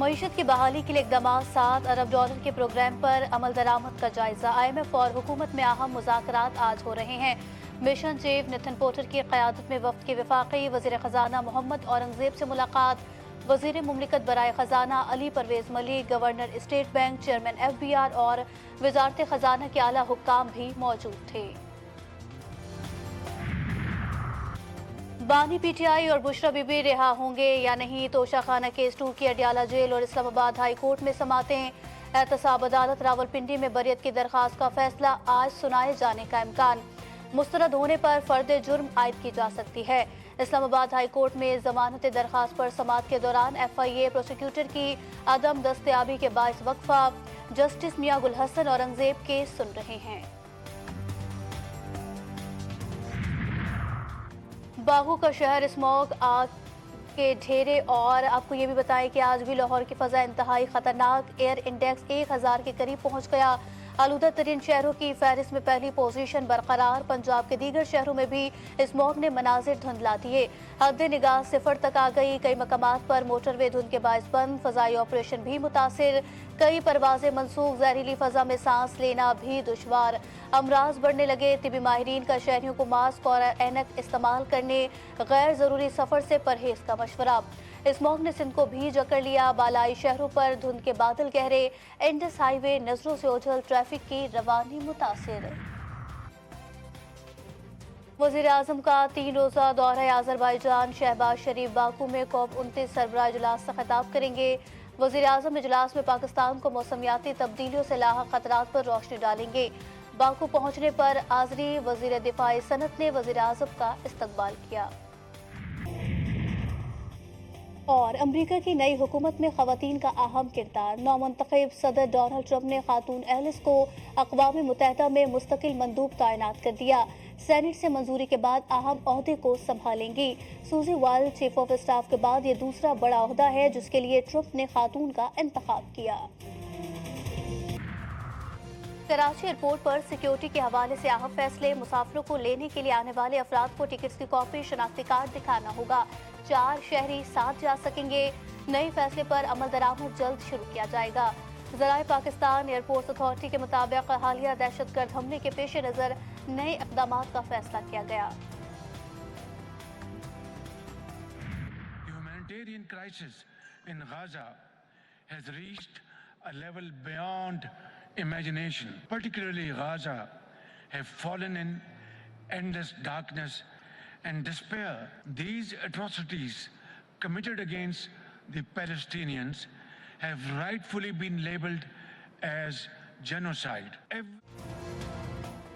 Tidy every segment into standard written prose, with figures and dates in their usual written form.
मईशत की बहाली के लिए इकदाम, $7 अरब के प्रोग्राम पर अमल दरामद का जायजा। IMF और हुकूमत में अहम मुज़ाकरात आज हो रहे हैं। मिशन चीफ नितिन पोटर की क़यादत में वफ़द के वफ़ाक़ी वज़ीर ख़ज़ाना मोहम्मद औरंगज़ेब से मुलाकात। वज़ीर मुमलिकत बराए ख़ज़ाना Ali Parvez Malik, governor state bank, chairman FBR और वज़ारत ख़ज़ाना के आला हुक्काम भी मौजूद थे। बानी PTI और बुशरा बीबी रिहा होंगे या नहीं? तोशा खाना केस 2 की अडियाला जेल और इस्लामाबाद हाई कोर्ट में समातें। एहतसाब अदालत रावलपिंडी में बरियत की दरख्वास्त का फैसला आज सुनाए जाने का इम्कान। मुस्तरद होने पर फर्द जुर्म आयद की जा सकती है। इस्लामाबाद हाई कोर्ट में जमानत दरख्वास्त पर समात के दौरान FIA प्रोसिक्यूटर की अदम दस्तयाबी के बाइस वक्फा। जस्टिस मियां गुल हसन औरंगजेब केस सुन रहे हैं। बागों का शहर स्मॉग, आग के ढेरे और आपको ये भी बताएं कि आज भी लाहौर की फ़ज़ा इंतहाई ख़तरनाक। एयर इंडेक्स 1000 के करीब पहुंच गया। आलूदा तरीन शहरों की फहरिस्त में पहली पोजीशन बरकरार। पंजाब के दीगर शहरों में भी स्मॉग ने मनाजिर धुंधला दिए। हद निगाह 0 तक आ गई। कई मकामात पर मोटरवे धुंध के बायस बंद। फ़ज़ाई ऑपरेशन भी मुतासिर। कई परवाजें मनसूख। जहरीली फ़ज़ा में सांस लेना भी दुश्वार। अमराज बढ़ने लगे। तिबी माहिरीन का शहरियों को मास्क और ऐनक इस्तेमाल करने, गैर ज़रूरी सफ़र से परहेज़ का मशवरा। स्मॉग ने सिंध को भी जकड़ लिया। बालाई शहरों पर धुंध के बादल गहरे। इंडस हाईवे नजरों से ओझल, ट्रैफिक की रवानी मुतासिर। वज़ीर आज़म का 3 रोज़ा दौरा अज़रबैजान। शहबाज शरीफ बाकू में COP29 सरबराह इजलास से खिताब करेंगे। वज़ीर आज़म इजलास में पाकिस्तान को मौसमियाती तब्दीलियों से लाहक खतरात पर रोशनी डालेंगे। बाकू पहुंचने पर आज़री वज़ीर दिफाई सनत ने वज़ीर आज़म का इस्तकबाल किया। और अमरीका की नई हुकूमत में ख़वातीन का अहम किरदार। नौमुंतखब सदर डोनाल्ड ट्रंप ने खातून एलिस को अक़वाम मुत्तहिदा में मुस्तकिल मंदूब तैनात कर दिया। सेनेट से मंजूरी के बाद अहम ओहदे को संभालेंगी। सूजी वाइल्ड चीफ ऑफ स्टाफ के बाद ये दूसरा बड़ा ओहदा है जिसके लिए ट्रंप ने खातून का इंतखाब किया। कराची एयरपोर्ट पर सिक्योरिटी के हवाले से अहम फैसले। मुसाफिरों को लेने के लिए आने वाले अफराद को टिकट्स की कॉपी, शनाख्ती कार्ड दिखाना होगा। 4 शहरी साथ जा सकेंगे। नए फैसले पर अमल दरामद जल्द शुरू किया जाएगा। ज़राए पाकिस्तान एयरपोर्ट अथॉरिटी के मुताबिक हालिया दहशतगर्द हमले के पेश नज़र नए इक़दाम का फैसला किया गया। Humanitarian crisis in Gaza has reached a level beyond imagination. Particularly Gaza have fallen in endless darkness and despair. These atrocities committed against the Palestinians have rightfully been labeled as genocide.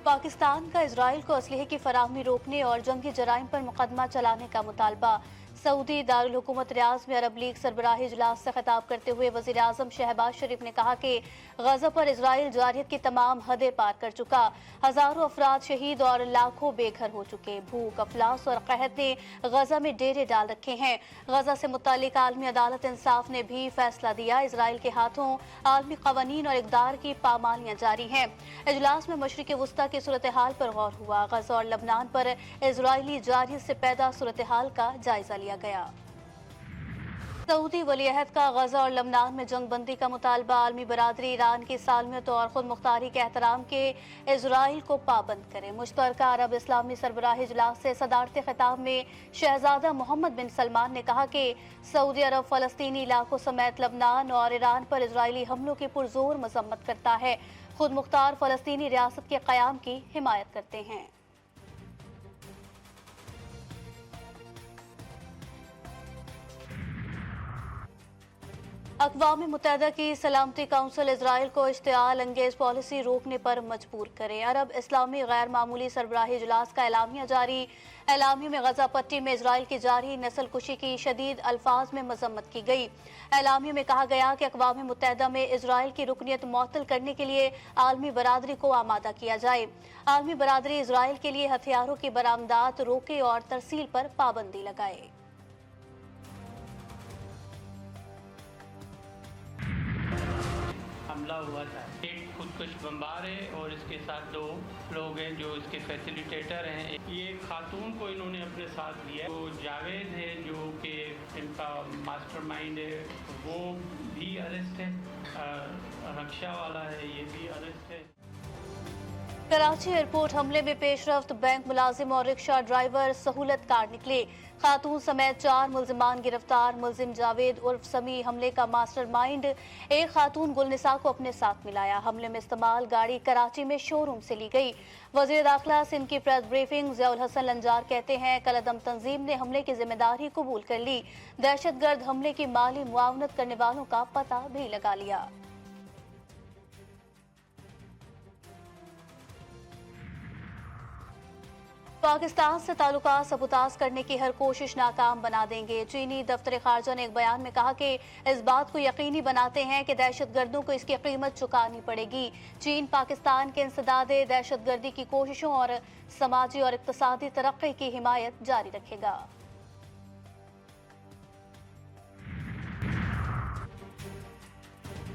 Pakistan का Israel को असलहे की फराहमी रोकने और जंगी जराइम पर मुकदमा चलाने का मुतालबा। सऊदी दारुल हुकूमत रियाज में अरब लीग सरबराही इजलास से खिताब करते हुए वज़ीर आज़म शहबाज शरीफ ने कहा कि गजा पर इजराइल जारियत की तमाम हदें पार कर चुका। हजारों अफराद शहीद और लाखों बेघर हो चुके। भूख, अफलास और कहत ने गजा में डेरे डाल रखे हैं। गजा से मुतालिक आलमी अदालत इंसाफ ने भी फैसला दिया। इजराइल के हाथों आलमी कवानीन और इक़दार की पामालियां जारी हैं। इजलास में मशरिक़ वुस्ता की सूरत हाल पर गौर हुआ। गजा और लबनान पर इजराइली जारियत से पैदा सूरत हाल का जायजा लिया गया। सऊदी वलीअहद का गजा और लबनान में जंग बंदी का मुतालबा। आलमी बरादरी ईरान की सालमियत और खुद मुख्तारी के एहतराम के इजराइल को पाबंद करे। मुश्तरका अरब इस्लामी सरबराही इजलास से सदारती खिताब में शहजादा मोहम्मद बिन सलमान ने कहा कि सऊदी अरब फ़लस्तीनी इलाकों समेत लबनान और ईरान पर इजरायली हमलों की पुरजोर मजम्मत करता है। खुद मुख्तार फ़लस्तीनी रियासत के क़याम की हिमायत करते हैं। अक़वाम मुत्तहिदा की सलामती काउंसिल इजराइल को इश्तिआल अंगेज पॉलिसी रोकने पर मजबूर करे। अरब इस्लामी गैर मामूली सरबराही इजलास का एलामिया जारी। एलामिया में गजा पट्टी में इजराइल की जारी नस्ल कुशी की शदीद अल्फाज में मजम्मत की गई। एलामिया में कहा गया कि अक़वाम मुत्तहिदा में इजराइल की रुकनीत मुअत्तल करने के लिए आलमी बरादरी को आमादा किया जाए। आलमी बरादरी इजराइल के लिए हथियारों की बरामदात रोके और तरसील पर पाबंदी लगाए। हमला हुआ था। एक खुदकुश बमबार है और इसके साथ 2 लोग हैं जो इसके फैसिलिटेटर हैं। ये खातून को इन्होंने अपने साथ लिया, वो जावेद है जो कि इनका मास्टरमाइंड है, वो भी अरेस्ट है। रक्षा वाला है, ये भी अरेस्ट है। कराची एयरपोर्ट हमले में पेशरफ्त, बैंक मुलाजिम और रिक्शा ड्राइवर सहूलत कार निकले। खातून समेत 4 मुल्जिमान गिरफ्तार। मुल्जिम जावेद उर्फ समी हमले का मास्टरमाइंड। एक खातून गुलनिसा को अपने साथ मिलाया। हमले में इस्तेमाल गाड़ी कराची में शोरूम से ली गई। वजीर दाखिला सिंध की प्रेस ब्रीफिंग। ज़ियाउल हसन लंजार कहते हैं कलअदम तंजीम ने हमले की जिम्मेदारी कबूल कर ली। दहशतगर्द हमले की माली मुआवनत करने वालों का पता भी लगा लिया। पाकिस्तान से ताल्लुकात सबूताज करने की हर कोशिश नाकाम बना देंगे। चीनी दफ्तर खारजा ने एक बयान में कहा कि इस बात को यकीनी बनाते हैं कि दहशतगर्दों को इसकी कीमत चुकानी पड़ेगी। चीन पाकिस्तान के इंसदादे दहशतगर्दी की कोशिशों और समाजी और इक्तसादी तरक्की की हिमायत जारी रखेगा।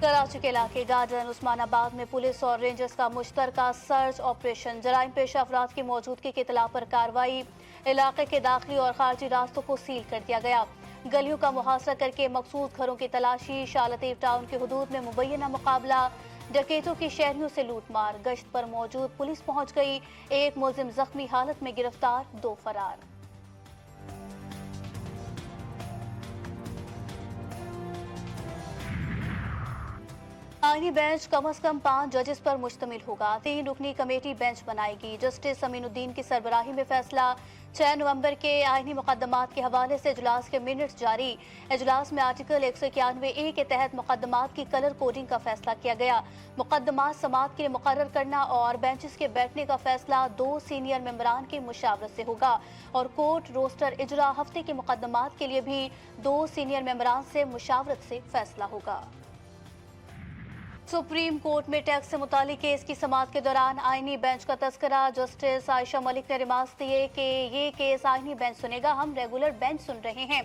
कराची के इलाके गार्डन उस्मानाबाद में पुलिस और रेंजर्स का मुश्तरका सर्च ऑपरेशन। जराइम पेश अफराद की मौजूदगी की इतला पर कार्रवाई। इलाके के दाखिली और खारजी रास्तों को सील कर दिया गया। गलियों का मुहासरा करके मखसूस घरों की तलाशी। शालतीफ टाउन के हुदूद में मुबैना मुकाबला। डकैतों की शहरियों से लूटमार। गश्त पर मौजूद पुलिस पहुंच गई। एक मुलजिम जख्मी हालत में गिरफ्तार, 2 फरार। आईनी बेंच कम से कम 5 जजेस पर मुश्तमिल होगा। 3 रुकनी कमेटी बेंच बनाएगी। जस्टिस अमीनुद्दीन की सरबराही में फैसला। 6 नवंबर के आईनी मुकदमात के हवाले से इजलास के मिनट्स जारी। इजलास में आर्टिकल 191A के तहत मुकदमात की कलर कोडिंग का फैसला किया गया। मुकदमात समाअत के लिए मुकर्रर करना और बेंचेस के बैठने का फैसला 2 सीनियर मेंबरान की मुशावरत से होगा और कोर्ट रोस्टर इजरा हफ्ते के मुकदमात के लिए भी 2 सीनियर मेंबरान से मुशावरत से फैसला होगा। सुप्रीम कोर्ट में टैक्स से मुतालिक केस की समाअत के दौरान आईनी बेंच का तस्करा। जस्टिस आयशा मलिक ने रिमार्क्स दिए कि ये केस आईनी बेंच सुनेगा, हम रेगुलर बेंच सुन रहे हैं।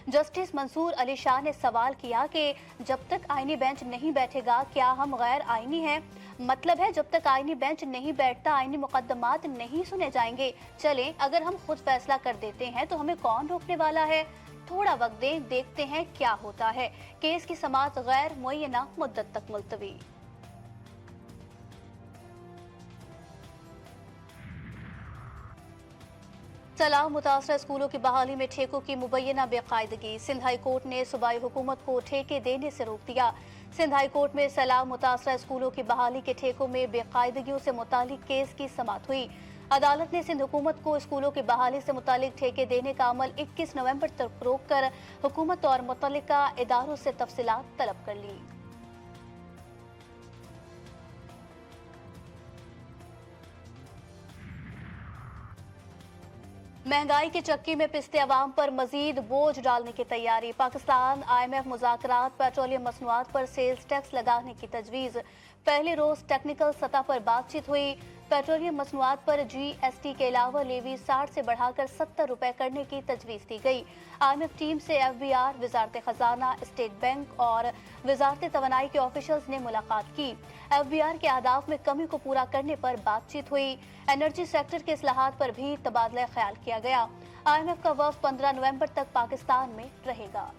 जस्टिस मंसूर अली शाह ने सवाल किया कि जब तक आईनी बेंच नहीं बैठेगा क्या हम गैर आईनी हैं? मतलब है जब तक आईनी बेंच नहीं बैठता आईनी मुकदमात नहीं सुने जाएंगे। चलें, अगर हम खुद फैसला कर देते हैं तो हमें कौन रोकने वाला है? थोड़ा वक्त दें, देखते हैं क्या होता है। केस की समाअत गैर मुअय्यना मुद्दत तक मुलतवी। सैलाब मुतासरा स्कूलों की बहाली में ठेकों की मुबैना बेकायदगी। सिंध हाई कोर्ट ने सूबाई हुकूमत को ठेके देने से रोक दिया। सिंध हाई कोर्ट में सैलाब मुतासरा स्कूलों की बहाली के ठेकों में बेकायदगियों से मुतालिक केस की समाअत हुई। अदालत ने सिंध हुकूमत को स्कूलों की बहाली से मुतालिक ठेके देने का अमल 21 नवंबर तक रोक कर हुकूमत और मुतल्लिका इदारों से तफसीलात तलब कर ली। महंगाई की चक्की में पिसते अवाम पर मजीद बोझ डालने की तैयारी। पाकिस्तान IMF मुज़ाकरात पेट्रोलियम मसनूआत पर सेल्स टैक्स लगाने की तजवीज़। पहले रोज टेक्निकल सतह पर बातचीत हुई। पेट्रोलियम मसनूआत पर GST के अलावा लेवी 60 से बढ़ाकर 70 रुपए करने की तजवीज़ दी गई। IMF टीम से FBR, वजारत खजाना, स्टेट बैंक और वजारत तवानाई के ऑफिशियल्स ने मुलाकात की। FBR के अहदाफ में कमी को पूरा करने पर बातचीत हुई। एनर्जी सेक्टर के इस्लाहात पर भी तबादला ख्याल किया गया। IMF का वफ़द 15 नवंबर तक पाकिस्तान में रहेगा।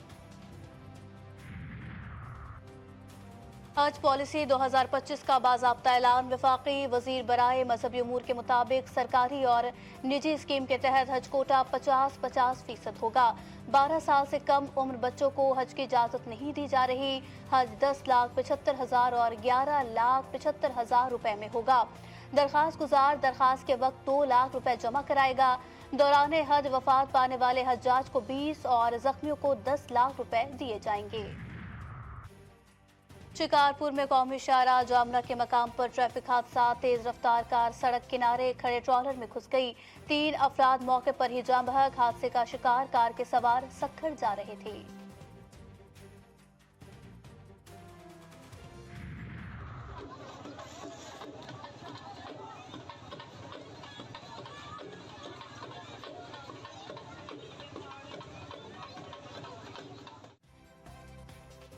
हज पॉलिसी 2025 का बाज़ाब्ता ऐलान। वफाकी वजीर बराए मजहबी उमूर के मुताबिक सरकारी और निजी स्कीम के तहत हज कोटा 50-50% होगा। 12 साल से कम उम्र बच्चों को हज की इजाज़त नहीं दी जा रही। हज 10,75,000 और 11,75,000 रुपए में होगा। दरखास्त गुजार दरखास्त के वक्त 2 लाख रुपए जमा कराएगा। दौरान हज वफात पाने वाले हज्जाज को 20 और जख्मियों को 10 लाख रुपए दिए जाएंगे। शिकारपुर में कौमी शाहराह जामरा के मकाम पर ट्रैफिक हादसा। तेज रफ्तार कार सड़क किनारे खड़े ट्रॉलर में घुस गई। 3 अफराद मौके पर ही जाम बहक। हादसे का शिकार कार के सवार सक्खर जा रहे थे।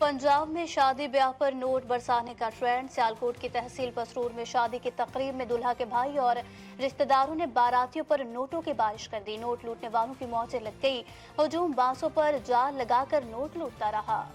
पंजाब में शादी ब्याह पर नोट बरसाने का ट्रेंड। सियालकोट की तहसील पसरूर में शादी की तकरीब में दुल्हा के भाई और रिश्तेदारों ने बारातियों पर नोटों की बारिश कर दी। नोट लूटने वालों की मौतें लग गई। हुजूम बांसों पर जाल लगाकर नोट लूटता रहा।